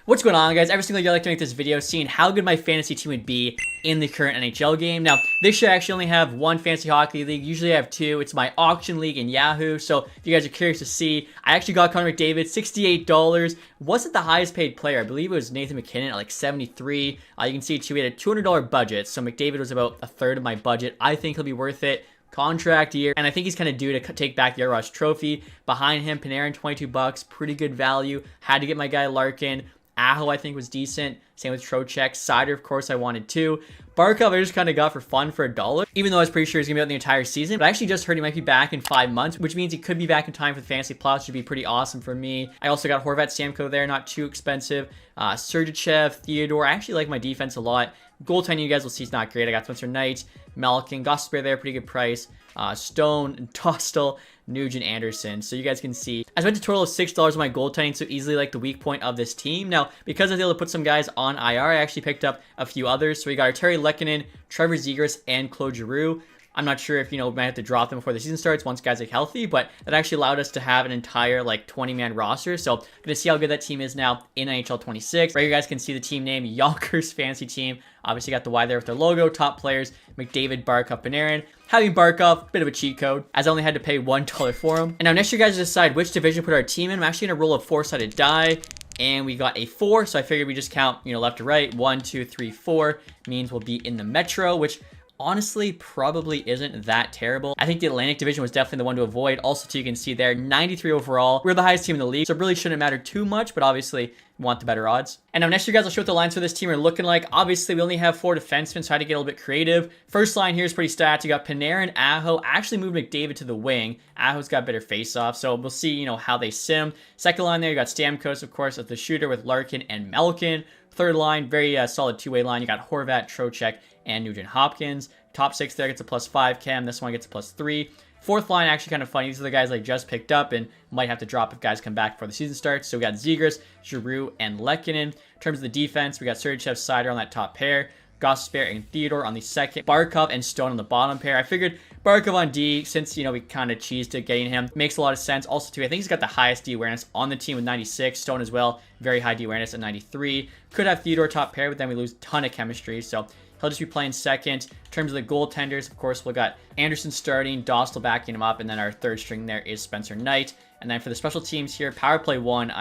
What's going on, guys? Every single year I like to make this video seeing how good my fantasy team would be in the current NHL game. Now, this year I actually only have one fantasy hockey league. Usually I have two. It's my auction league in Yahoo. So if you guys are curious to see, I actually got Connor McDavid, $68. Wasn't the highest paid player. I believe it was Nathan McKinnon at like 73. You can see too, we had a $200 budget. So McDavid was about a third of my budget. I think he'll be worth it. Contract year, and I think he's kind of due to take back the Yarosh trophy. Behind him, Panarin, $22, pretty good value. Had to get my guy Larkin. Aho, I think, was decent. Same with Trocheck. Sider, of course, I wanted too. Barkov, I just kind of got for fun for $1, even though I was pretty sure he's going to be out the entire season. But I actually just heard he might be back in 5 months, which means he could be back in time for the Fantasy Plus, which would be pretty awesome for me. I also got Horvat Stamkos there, not too expensive. Sergachev, Theodore. I actually like my defense a lot. Goaltending, you guys will see, is not great. I got Spencer Knight, Malkin, Gosper there, pretty good price. Stone, Dostal, Nugent, Anderson. So you guys can see I spent a total of $6 on my goaltending, so easily like the weak point of this team. Now, because I was able to put some guys on IR, I actually picked up a few others. So we got our Terry Lehkonen, Trevor Zegras, and Claude Giroux. I'm not sure if, we might have to drop them before the season starts once guys are healthy, but that actually allowed us to have an entire, 20-man roster. So, gonna see how good that team is now in NHL 26. Right here, you guys can see the team name, Yonkers Fantasy Team. Obviously, got the Y there with their logo. Top players, McDavid, Barkov, Panarin. Having Barkov, bit of a cheat code, as I only had to pay $1 for him. And now next year, guys, decide which division to put our team in. I'm actually gonna roll a 4-sided die. And we got a 4, so I figured we just count, left to right. 1, 2, 3, 4 means we'll be in the Metro, which honestly probably isn't that terrible. I think the Atlantic Division was definitely the one to avoid. Also, too, you can see there, 93 overall. We're the highest team in the league, so it really shouldn't matter too much, but obviously we want the better odds. And now next year, guys, I'll show what the lines for this team are looking like. Obviously, we only have 4 defensemen, so I had to get a little bit creative. First line here is pretty stacked. You got Panarin, Aho. Actually moved McDavid to the wing. Aho's got better face-off, so we'll see, how they sim. Second line there, you got Stamkos, of course, as the shooter with Larkin and Malkin. Third line, very solid two-way line. You got Horvat, Trocheck, and Nugent Hopkins. Top 6 there gets a +5 chem. This one gets a +3. Fourth line, actually kind of funny. These are the guys I just picked up and might have to drop if guys come back before the season starts. So we got Zegras, Giroux, and Lehkonen. In terms of the defense, we got Sergachev, Sider on that top pair. Gosper and Theodore on the second. Barkov and Stone on the bottom pair. I figured Barkov on D, since, we kind of cheesed at getting him, makes a lot of sense. Also, too, I think he's got the highest D awareness on the team with 96. Stone as well, very high D awareness at 93. Could have Theodore top pair, but then we lose a ton of chemistry. So he'll just be playing second. In terms of the goaltenders, of course, we got Anderson starting, Dostal backing him up, and then our third string there is Spencer Knight. And then for the special teams here, power play 1,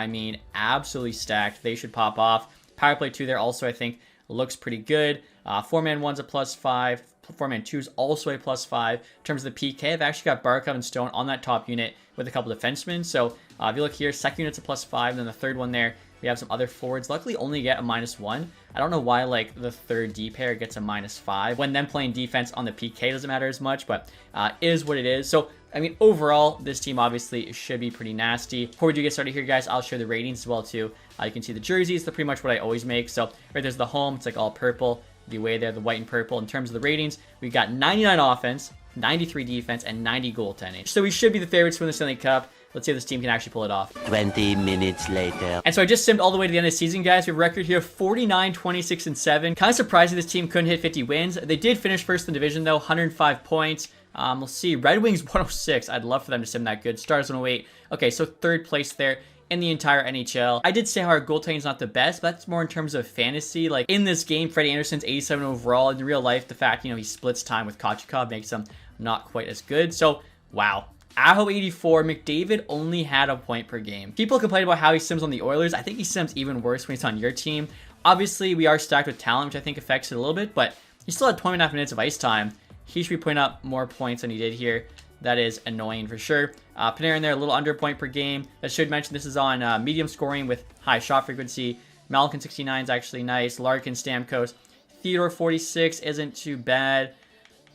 absolutely stacked. They should pop off. Power play 2 there also, I think, looks pretty good. 4-man 1's a +5. 4-man 2's also a +5. In terms of the PK, I've actually got Barkov and Stone on that top unit with a couple defensemen. So if you look here, second unit's a +5, and then the third one there, we have some other forwards. Luckily, only get a -1. I don't know why, the third D pair gets a -5. When them playing defense on the PK doesn't matter as much, but is what it is. So, overall, this team obviously should be pretty nasty. Before we do get started here, guys, I'll share the ratings as well, too. You can see the jerseys. They're pretty much what I always make. So, right there's the home. It's all purple. The way there, the white and purple. In terms of the ratings, we got 99 offense, 93 defense, and 90 goaltending. So we should be the favorites for the Stanley Cup. Let's see if this team can actually pull it off. 20 minutes later. And so I just simmed all the way to the end of the season, guys. We have a record here of 49, 26, and 7. Kind of surprising this team couldn't hit 50 wins. They did finish first in the division, though, 105 points. We'll see. Red Wings 106. I'd love for them to sim that good. Stars 108. Okay, so third place there in the entire NHL. I did say how our goaltending is not the best, but that's more in terms of fantasy. In this game, Freddie Anderson's 87 overall. In real life, the fact, he splits time with Kochikov makes him not quite as good. So, wow. Aho 84, McDavid only had a point per game. People complain about how he sims on the Oilers. I think he sims even worse when he's on your team. Obviously, we are stacked with talent, which I think affects it a little bit, but he still had 20.5 minutes of ice time. He should be putting up more points than he did here. That is annoying for sure. Panarin there, a little under point per game. I should mention this is on medium scoring with high shot frequency. Malkin 69 is actually nice. Larkin, Stamkos. Theodore 46 isn't too bad.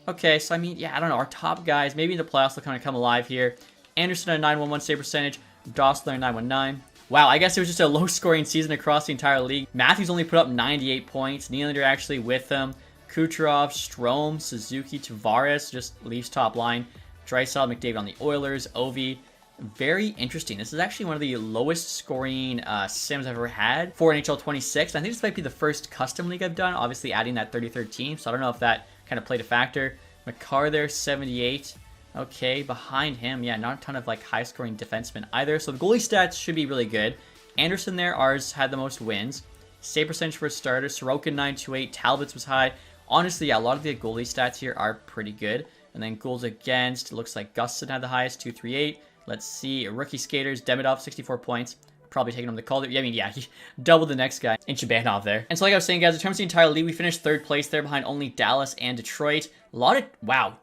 Okay, so yeah, I don't know. Our top guys, maybe in the playoffs, will kind of come alive here. Anderson at a 911 save percentage. Dostler at 919. Wow, I guess it was just a low-scoring season across the entire league. Matthews only put up 98 points. Nylander actually with them. Kucherov, Strome, Suzuki, Tavares, just Leafs top line. Draisaitl, McDavid on the Oilers. Ovi. Very interesting. This is actually one of the lowest scoring sims I've ever had for NHL 26. I think this might be the first custom league I've done, obviously adding that 33rd team. So I don't know if that kind of played a factor. McCarr there, 78. Okay, behind him, yeah, not a ton of high-scoring defensemen either. So the goalie stats should be really good. Anderson there, ours had the most wins. Save percentage for a starter, Sorokin 928, Talbot's was high. Honestly, yeah, a lot of the goalie stats here are pretty good. And then goals against, it looks like Gustin had the highest, 238. Let's see, rookie skaters, Demidov, 64 points. Probably taking him the call. I mean, yeah, he doubled the next guy in Shabanov there. And so like I was saying, guys, in terms of the entire league, we finished 3rd place there behind only Dallas and Detroit. A lot of, wow,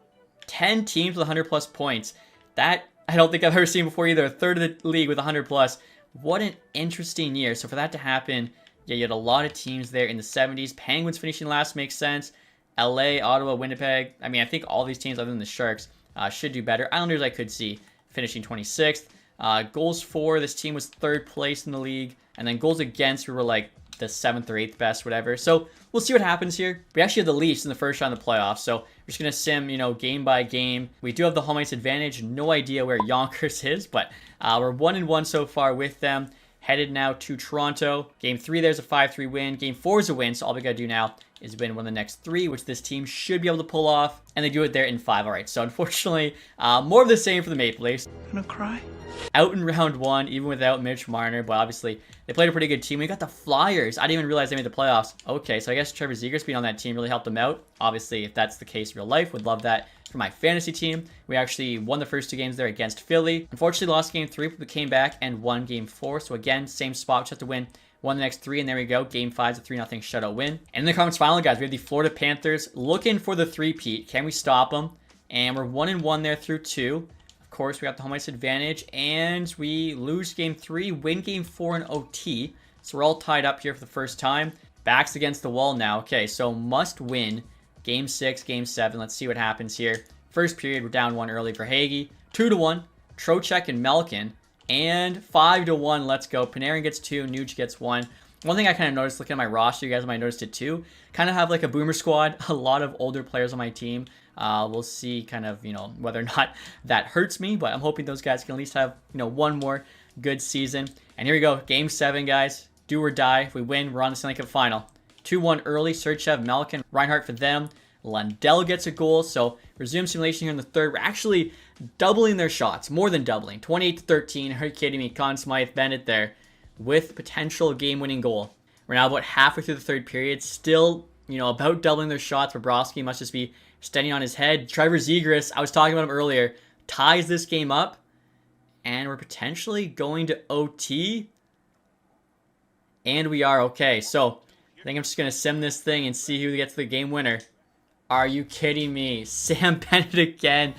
10 teams with 100 plus points. That, I don't think I've ever seen before either. A third of the league with 100 plus. What an interesting year. So for that to happen, yeah, you had a lot of teams there in the 70s. Penguins finishing last makes sense. LA, Ottawa, Winnipeg. I mean, I think all these teams other than the Sharks should do better. Islanders I could see finishing 26th. Goals for, this team was 3rd place in the league. And then goals against, we were like the 7th or 8th best, whatever. So we'll see what happens here. We actually have the Leafs in the first round of the playoffs. So we're just going to sim, you know, game by game. We do have the home ice advantage. No idea where Yonkers is, but we're 1-1 so far with them. Headed now to Toronto. Game 3, there's a 5-3 win. Game 4 is a win, so all we got to do now is win one of the next 3, which this team should be able to pull off. And they do it there in 5. All right, so unfortunately, more of the same for the Maple Leafs. Gonna cry? Out in round 1, even without Mitch Marner, but obviously they played a pretty good team. We got the Flyers. I didn't even realize they made the playoffs. Okay, so I guess Trevor Zegras being on that team really helped them out. Obviously, if that's the case in real life, would love that for my fantasy team. We actually won the first 2 games there against Philly. Unfortunately, lost game 3, but we came back and won game 4. So again, same spot, just have to win won the next 3, and there we go. Game 5's a 3-0 shutout win. And in the conference final, guys, we have the Florida Panthers looking for the 3-peat. Can we stop them? And we're 1-1 there through 2. Of course, we got the home ice advantage, and we lose game 3, win game 4 in OT. So we're all tied up here for the first time. Backs against the wall now. Okay, so must win game 6, game 7. Let's see what happens here. First period, we're down 1 early for Hagee. 2-1, Trocheck and Malkin. And 5-1, let's go. Panarin gets 2, Nuge gets 1. One thing I kind of noticed looking at my roster, you guys might notice it too, kind of have like a boomer squad, a lot of older players on my team. We'll see kind of, you know, whether or not that hurts me, but I'm hoping those guys can at least have, you know, one more good season. And here we go, game 7, guys. Do or die. If we win, we're on the Stanley Cup final. 2-1 early, Serchev, Malkin, Reinhardt for them. Lundell gets a goal, so resume simulation here in the 3rd. We're actually doubling their shots, more than doubling. 28-13, are you kidding me? Conn Smythe, Bennett there with potential game-winning goal. We're now about halfway through the 3rd period, still, you know, about doubling their shots. Bobrovsky must just be standing on his head. Trevor Zegras, I was talking about him earlier, ties this game up, and we're potentially going to OT. And we are. Okay, so I think I'm just going to sim this thing and see who gets the game winner. Are you kidding me? Sam Bennett again.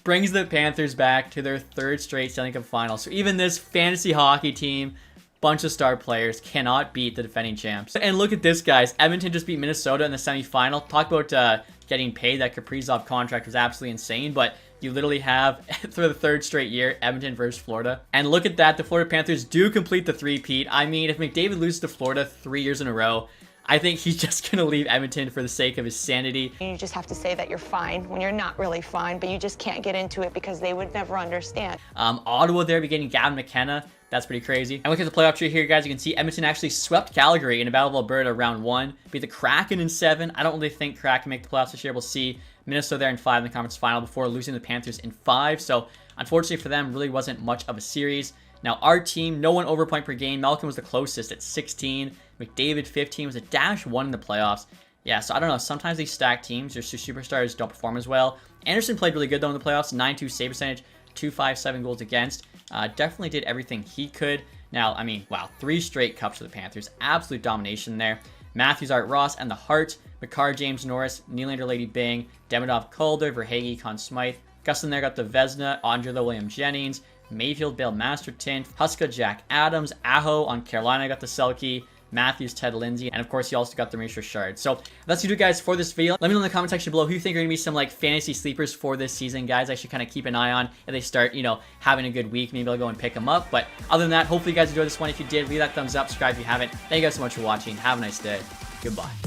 Brings the Panthers back to their 3rd straight Stanley Cup final. So even this fantasy hockey team, bunch of star players, cannot beat the defending champs. And look at this, guys. Edmonton just beat Minnesota in the semifinal. Talk about getting paid. That Kaprizov contract was absolutely insane. But you literally have, for the 3rd straight year, Edmonton versus Florida. And look at that. The Florida Panthers do complete the 3-peat. I mean, if McDavid loses to Florida 3 years in a row, I think he's just going to leave Edmonton for the sake of his sanity. You just have to say that you're fine when you're not really fine, but you just can't get into it because they would never understand. Ottawa there, be getting Gavin McKenna. That's pretty crazy. And look at the playoff tree here, guys. You can see Edmonton actually swept Calgary in a Battle of Alberta round 1. Beat the Kraken in 7. I don't really think Kraken make the playoffs this year. We'll see. Minnesota there in 5 in the conference final before losing the Panthers in 5. So unfortunately for them, really wasn't much of a series. Now our team, no one over point per game. Malkin was the closest at 16. McDavid 15 was a -1 in the playoffs. Yeah, so I don't know. Sometimes these stacked teams, their superstars don't perform as well. Anderson played really good though in the playoffs. 9-2 save percentage, 257 goals against. Definitely did everything he could. Now, I mean, wow, 3 straight cups for the Panthers. Absolute domination there. Matthews, Art Ross, and the Hart. McCarr, James Norris, Nylander, Lady Bing, Demidov, Calder, Verhage, Conn Smythe. Gustin there got the Vezina, Andrelo, William Jennings, Mayfield, Bill Masterton, Huska, Jack Adams, Aho on Carolina got the Selke, Matthews, Ted Lindsay, and of course you also got the Maurice Richard. So that's what you do, guys, for this video. Let me know in the comment section below who you think are going to be some like fantasy sleepers for this season, guys. I should kind of keep an eye on if they start, you know, having a good week. Maybe I'll go and pick them up. But other than that, hopefully you guys enjoyed this one. If you did, leave that thumbs up, subscribe if you haven't. Thank you guys so much for watching. Have a nice day. Goodbye.